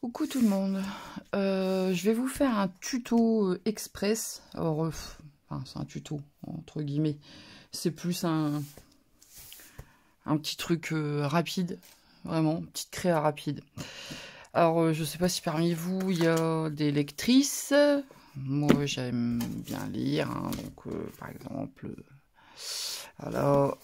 Coucou tout le monde, je vais vous faire un tuto express. Alors, enfin, c'est un tuto entre guillemets, c'est plus un petit truc rapide, vraiment, petite créa rapide. Alors, je sais pas si parmi vous il y a des lectrices. Moi, j'aime bien lire, hein, donc par exemple, alors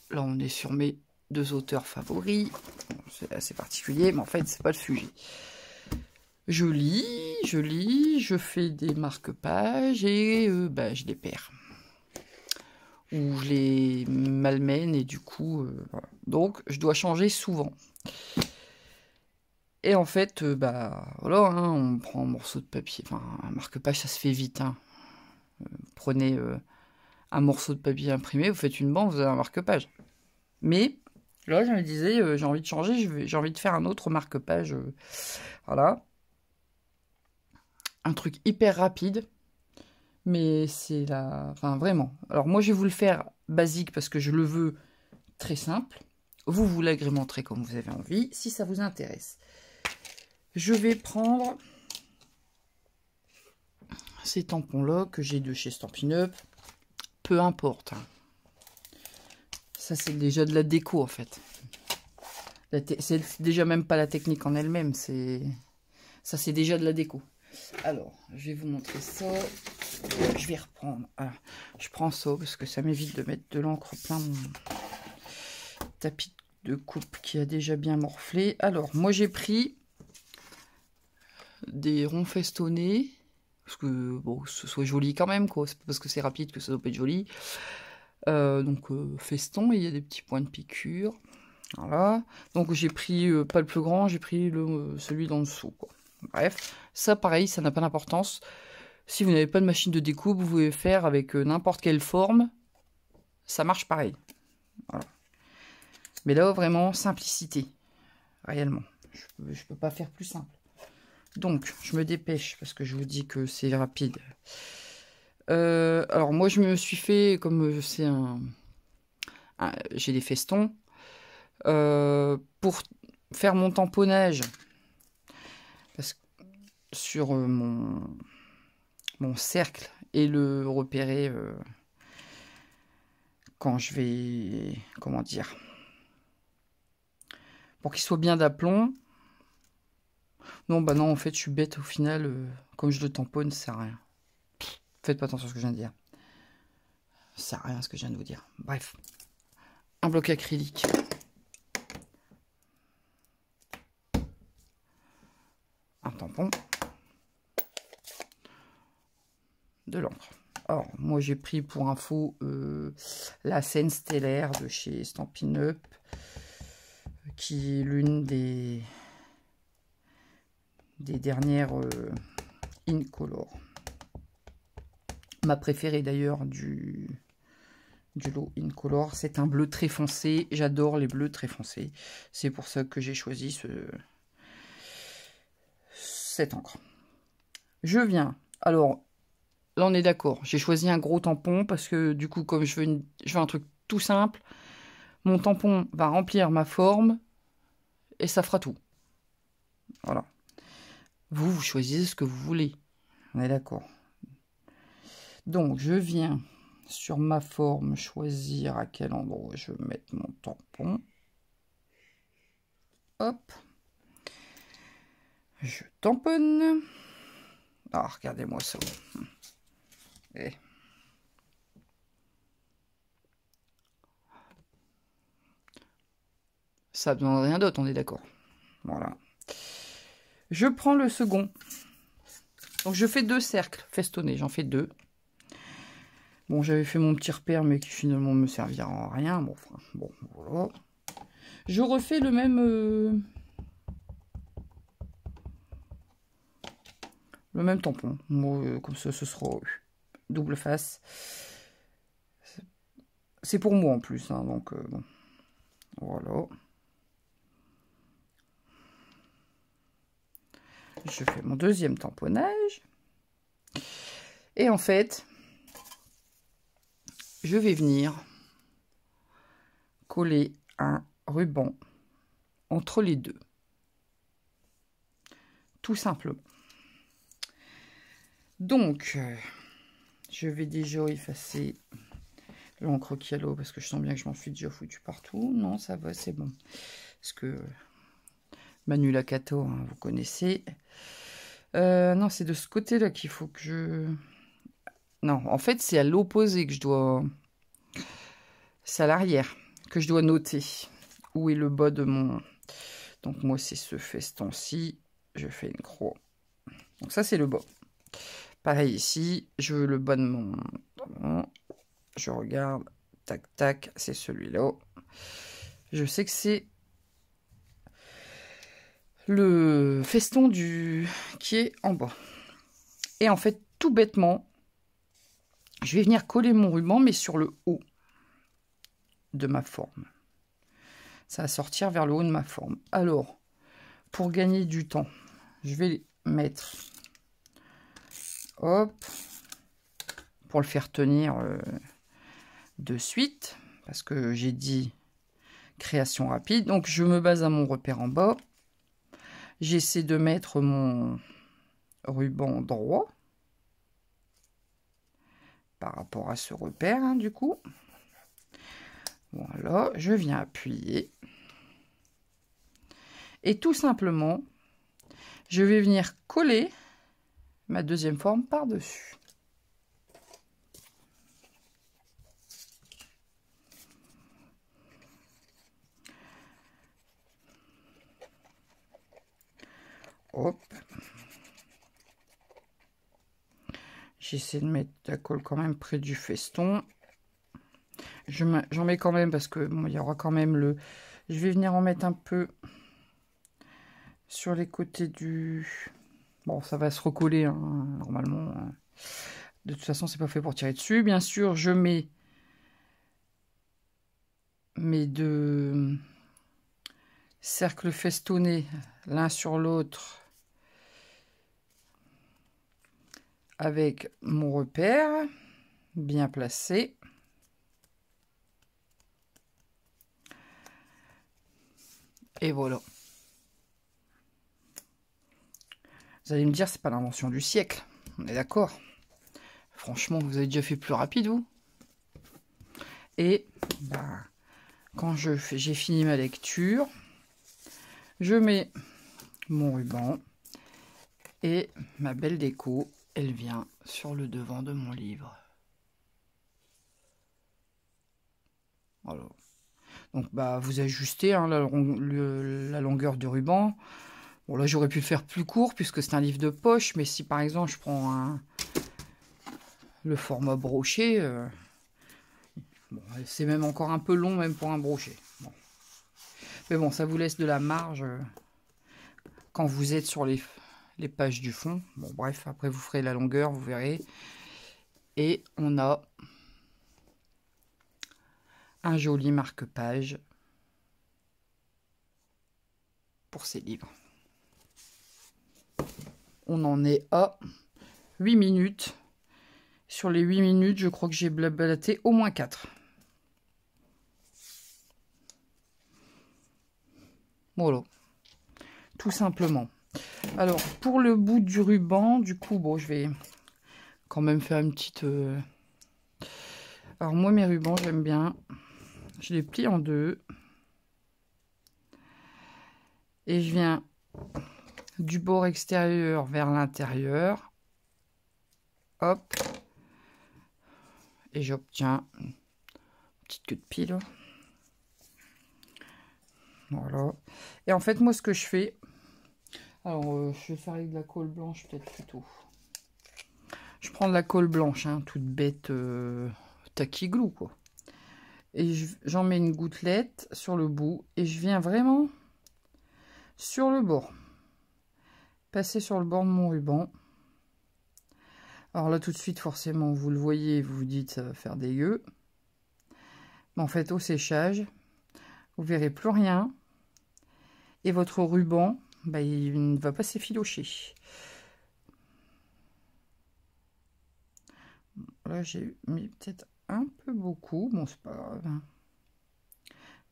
là on est sur mes deux auteurs favoris. Bon, c'est assez particulier, mais en fait c'est pas le sujet. Je lis, je fais des marque-pages et je les perds. Ou je les malmène et du coup, voilà. Donc je dois changer souvent. Et en fait, voilà, hein, on prend un morceau de papier, enfin un marque-page ça se fait vite. Hein. Prenez un morceau de papier imprimé, vous faites une bande, vous avez un marque-page. Mais là je me disais, j'ai envie de changer, j'ai envie de faire un autre marque-page. Voilà. Un truc hyper rapide. Mais c'est la... Enfin, vraiment. Alors, moi, je vais vous le faire basique parce que je le veux très simple. Vous l'agrémenterez comme vous avez envie, si ça vous intéresse. Je vais prendre ces tampons-là que j'ai de chez Stampin' Up. Peu importe. Hein. Ça, c'est déjà de la déco, en fait. C'est déjà même pas la technique en elle-même. Ça, c'est déjà de la déco. Alors, je vais vous montrer ça. Je vais reprendre. Alors, je prends ça parce que ça m'évite de mettre de l'encre plein mon tapis de coupe qui a déjà bien morflé. Alors, moi j'ai pris des ronds festonnés. Parce que, bon, ce soit joli quand même, quoi. C'est pas parce que c'est rapide que ça doit pas être joli. Feston, il y a des petits points de piqûre. Voilà. Donc j'ai pris, pas le plus grand, j'ai pris celui d'en dessous, quoi. Bref, ça pareil, ça n'a pas d'importance. Si vous n'avez pas de machine de découpe, vous pouvez faire avec n'importe quelle forme. Ça marche pareil. Voilà. Mais là, vraiment, simplicité. Réellement. Je peux pas faire plus simple. Donc, je me dépêche parce que je vous dis que c'est rapide. Alors, moi, je me suis fait, comme c'est j'ai des festons. Pour faire mon tamponnage, parce que sur mon cercle et le repérer quand je vais, comment dire, pour qu'il soit bien d'aplomb. Non, bah non, en fait, je suis bête au final, comme je le tamponne, ça sert à rien. Faites pas attention à ce que je viens de dire. Ça sert à rien ce que je viens de vous dire. Bref, un bloc acrylique. Un tampon. De l'encre. Alors, moi j'ai pris pour info la scène stellaire de chez Stampin' Up, qui est l'une des dernières Incolor. Ma préférée d'ailleurs du lot Incolor. C'est un bleu très foncé. J'adore les bleus très foncés. C'est pour ça que j'ai choisi cette encre. Je viens. Alors, là on est d'accord. J'ai choisi un gros tampon parce que du coup, comme je veux un truc tout simple, mon tampon va remplir ma forme et ça fera tout. Voilà. Vous choisissez ce que vous voulez. On est d'accord. Donc, je viens sur ma forme choisir à quel endroit je veux mettre mon tampon. Hop. Je tamponne. Ah, regardez-moi ça. Et ça ne demande rien d'autre, on est d'accord. Voilà. Je prends le second. Donc, je fais 2 cercles festonnés. J'en fais 2. Bon, j'avais fait mon petit repère, mais qui finalement me servira à rien. Bon, enfin, bon, voilà. Je refais le même tampon. Moi, comme ça, ce sera double face. C'est pour moi en plus, hein, donc bon. Voilà. Je fais mon deuxième tamponnage. Et en fait, je vais venir coller un ruban entre les deux. tout simplement. Donc, je vais déjà effacer l'encre qui a l'eau parce que je sens bien que je m'en suis déjà foutu partout. Non, ça va, c'est bon. Parce que Manu Lakato, hein, vous connaissez. Non, c'est de ce côté-là qu'il faut que je... Non, en fait, c'est à l'opposé que je dois... C'est à l'arrière que je dois noter où est le bas de mon... Donc, moi, c'est ce feston-ci. Je fais une croix. Donc, ça, c'est le bas. Pareil ici, je veux le bas de mon... Je regarde. Tac, tac, c'est celui-là. Je sais que c'est le feston qui est en bas. Et en fait, tout bêtement, je vais venir coller mon ruban, mais sur le haut de ma forme. Ça va sortir vers le haut de ma forme. Alors, pour gagner du temps, je vais mettre, hop, pour le faire tenir de suite, parce que j'ai dit création rapide. Donc, je me base à mon repère en bas. J'essaie de mettre mon ruban droit par rapport à ce repère, hein, du coup. Voilà, je viens appuyer. Et tout simplement, je vais venir coller ma deuxième forme par-dessus. Hop. J'essaie de mettre la colle quand même près du feston. J'en mets quand même parce que bon, il y aura quand même le... Je vais venir en mettre un peu sur les côtés du... Bon, ça va se recoller, hein, normalement. De toute façon, c'est pas fait pour tirer dessus. Bien sûr, je mets mes deux cercles festonnés l'un sur l'autre avec mon repère bien placé. Et voilà. Vous allez me dire, c'est pas l'invention du siècle. On est d'accord. Franchement, vous avez déjà fait plus rapide, vous. Et bah, quand j'ai fini ma lecture, je mets mon ruban et ma belle déco, elle vient sur le devant de mon livre. Voilà. Donc bah vous ajustez, hein, la longueur du ruban. Bon là j'aurais pu le faire plus court puisque c'est un livre de poche, mais si par exemple je prends le format broché, bon, c'est même encore un peu long même pour un brochet. Bon. Mais bon, ça vous laisse de la marge quand vous êtes sur les pages du fond. Bon bref, après vous ferez la longueur, vous verrez. Et on a un joli marque-page pour ces livres. On en est à 8 minutes. Sur les 8 minutes, je crois que j'ai blablaté au moins 4. Voilà. Tout simplement. Alors, pour le bout du ruban, du coup, bon, je vais quand même faire une petite... Alors, moi, mes rubans, j'aime bien. Je les plie en deux. Et je viens du bord extérieur vers l'intérieur. Hop. Et j'obtiens une petite queue de pile. Voilà. Et en fait, moi, ce que je fais... Alors, je vais faire avec de la colle blanche, peut-être plutôt. Je prends de la colle blanche, hein, toute bête, tacky glue, quoi. Et j'en mets une gouttelette sur le bout. Et je viens vraiment sur le bord. Passer sur le bord de mon ruban. Alors là, tout de suite, forcément, vous le voyez, vous vous dites, ça va faire dégueu. Mais en fait, au séchage, vous verrez plus rien. Et votre ruban, bah, il ne va pas s'effilocher. Là, j'ai mis peut-être un peu beaucoup. Bon, c'est pas grave.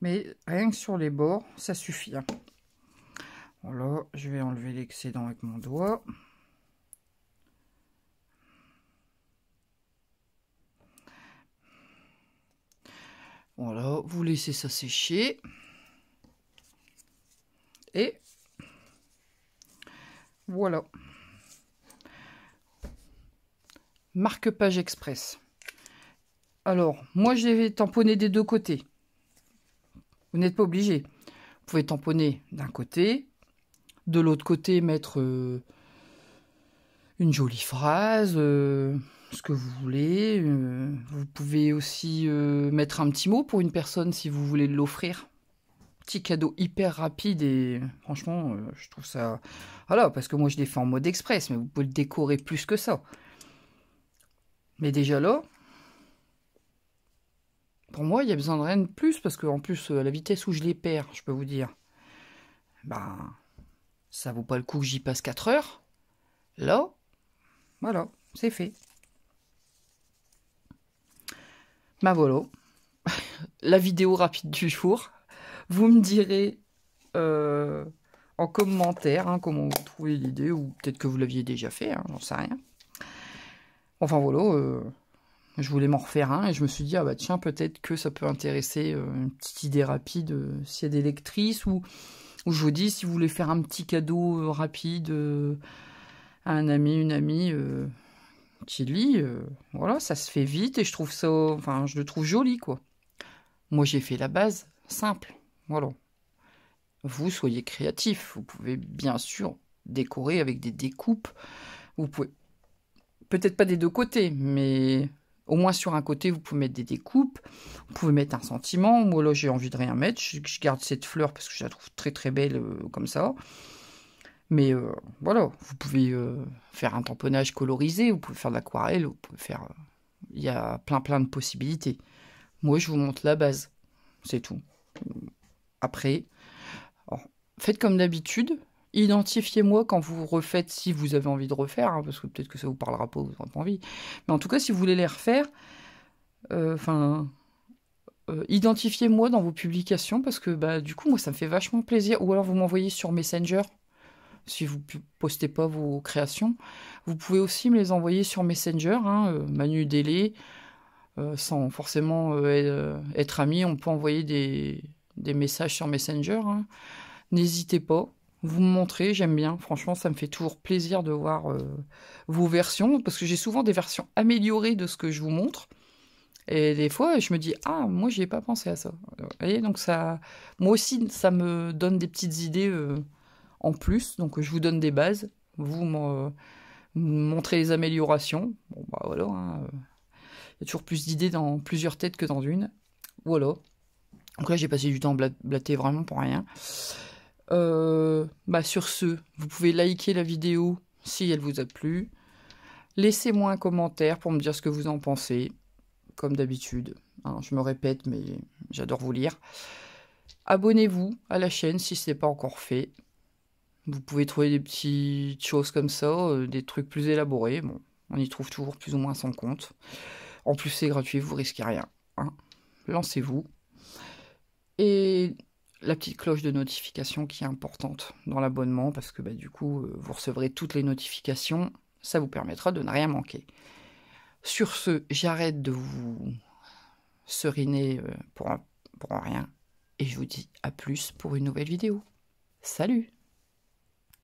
Mais rien que sur les bords, ça suffit. Hein. Voilà, je vais enlever l'excédent avec mon doigt. Voilà, vous laissez ça sécher. Et voilà. Marque-page express. Alors, moi, je vais tamponner des deux côtés. Vous n'êtes pas obligé. Vous pouvez tamponner d'un côté. De l'autre côté, mettre une jolie phrase, ce que vous voulez. Vous pouvez aussi mettre un petit mot pour une personne si vous voulez l'offrir. Petit cadeau hyper rapide et franchement, je trouve ça... Voilà, parce que moi je l'ai fait en mode express, mais vous pouvez le décorer plus que ça. Mais déjà là, pour moi, il y a besoin de rien de plus, parce qu'en plus, à la vitesse où je les perds, je peux vous dire, ben, ça vaut pas le coup que j'y passe 4 heures. Là, voilà, c'est fait. Ben voilà, la vidéo rapide du jour. Vous me direz en commentaire comment vous trouvez l'idée, ou peut-être que vous l'aviez déjà fait, hein, j'en sais rien. Enfin voilà, je voulais m'en refaire un et je me suis dit, ah bah tiens, peut-être que ça peut intéresser une petite idée rapide s'il y a des lectrices, ou je vous dis, si vous voulez faire un petit cadeau rapide à un ami, une amie qui lit, voilà, ça se fait vite et je trouve ça, enfin, je le trouve joli, quoi. Moi, j'ai fait la base, simple, voilà. Vous, soyez créatif, vous pouvez bien sûr décorer avec des découpes, vous pouvez, peut-être pas des deux côtés, mais au moins sur un côté, vous pouvez mettre des découpes, vous pouvez mettre un sentiment. Moi, là, j'ai envie de rien mettre, je garde cette fleur parce que je la trouve très très belle comme ça. Mais voilà, vous pouvez faire un tamponnage colorisé, vous pouvez faire de l'aquarelle, vous pouvez faire... Il y a plein de possibilités. Moi, je vous montre la base, c'est tout. Après, alors, faites comme d'habitude, identifiez-moi quand vous refaites, si vous avez envie de refaire, hein, parce que peut-être que ça vous parlera pas, vous n'aurez pas envie. Mais en tout cas, si vous voulez les refaire, identifiez-moi dans vos publications, parce que bah, du coup, moi, ça me fait vachement plaisir. Ou alors, vous m'envoyez sur Messenger. Si vous ne postez pas vos créations, vous pouvez aussi me les envoyer sur Messenger, hein, Manu Délé, sans forcément être amis. On peut envoyer des messages sur Messenger. Hein. N'hésitez pas, vous me montrez, j'aime bien. Franchement, ça me fait toujours plaisir de voir vos versions, parce que j'ai souvent des versions améliorées de ce que je vous montre. Et des fois, je me dis, ah, moi, j'y ai pas pensé à ça. Vous voyez, donc ça, moi aussi, ça me donne des petites idées en plus. Donc, je vous donne des bases. Vous me montrez les améliorations. Bon, bah voilà. Hein, il y a toujours plus d'idées dans plusieurs têtes que dans une. Voilà. Donc là, j'ai passé du temps à blatter vraiment pour rien. Bah sur ce, vous pouvez liker la vidéo si elle vous a plu. Laissez-moi un commentaire pour me dire ce que vous en pensez. Comme d'habitude. Hein, je me répète, mais j'adore vous lire. Abonnez-vous à la chaîne si ce n'est pas encore fait. Vous pouvez trouver des petites choses comme ça, des trucs plus élaborés. Bon, on y trouve toujours plus ou moins son compte. En plus, c'est gratuit, vous risquez rien. Hein. Lancez-vous. Et la petite cloche de notification qui est importante dans l'abonnement, parce que bah, du coup, vous recevrez toutes les notifications. Ça vous permettra de ne rien manquer. Sur ce, j'arrête de vous seriner pour rien. Et je vous dis à plus pour une nouvelle vidéo. Salut!